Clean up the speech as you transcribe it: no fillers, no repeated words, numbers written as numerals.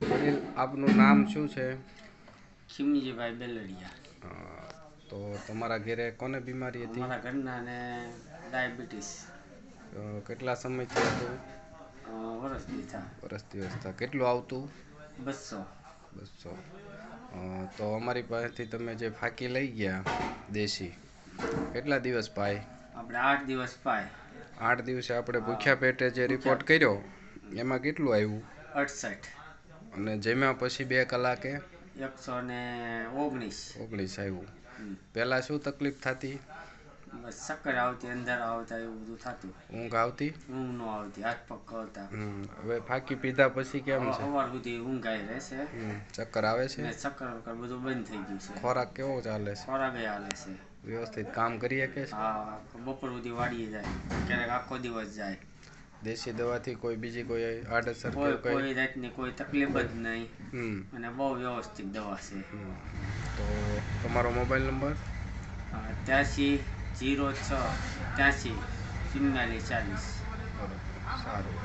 વડીલ આપનું નામ શું છે? ખીમજીભાઈ બેલડિયા. અ, તો તમારા ઘરે કોને બીમારી હતી? અમારા ઘરના ને ડાયાબિટીસ કેટલા સમયથી હતું? વર્ષથી થા વર્ષથી હતા. કેટલું આવતું? 200. 200. તો અમારી પાસેથી તમે જે ફાંકી લઈ ગયા દેશી, કેટલા દિવસ પાય? આપણે 8 દિવસ પાય. 8 દિવસે આપણે હા, ભૂખ્યા પેટે જે રિપોર્ટ ભૂખ્યા કર્યો એમાં કેટલું આવ્યું? 68. અને જેમાં પછી 2 કલાકે 119. 19 આવ્યું. પહેલાં શું તકલીફ થતી? બસ ચક્કર આવતી, અંદર આવતા, એવું બધું થતું. ઊંઘ આવતી? ઊંઘ ન આવતી, હાથ પગ કરતા. હવે ફાંકી પીધા પછી કેમ છે? સવાર સુધી ઊંઘ આવી રહેશે ચક્કર આવે છે? ને ચક્કર વક્કર બધું બંધ થઈ ગયું છે. ખોરાક કેવો ચાલે છે? ખોરાક હાલે છે. વ્યવસ્થિત કામ કરી શકે છે? હા, બપોર સુધી વાડીએ જાય, ક્યારેક આખો દિવસ જાય. દેશી દવાથી કોઈ બીજી કોઈ આડઅસર કે કોઈ કઈ? કોઈ જાતની કોઈ તકલીફ જ નહીં અને બહુ વ્યવસ્થિત દવા છે. તો તમારો મોબાઈલ નંબર? 83 06 83 44 40. બરોબર, સારું.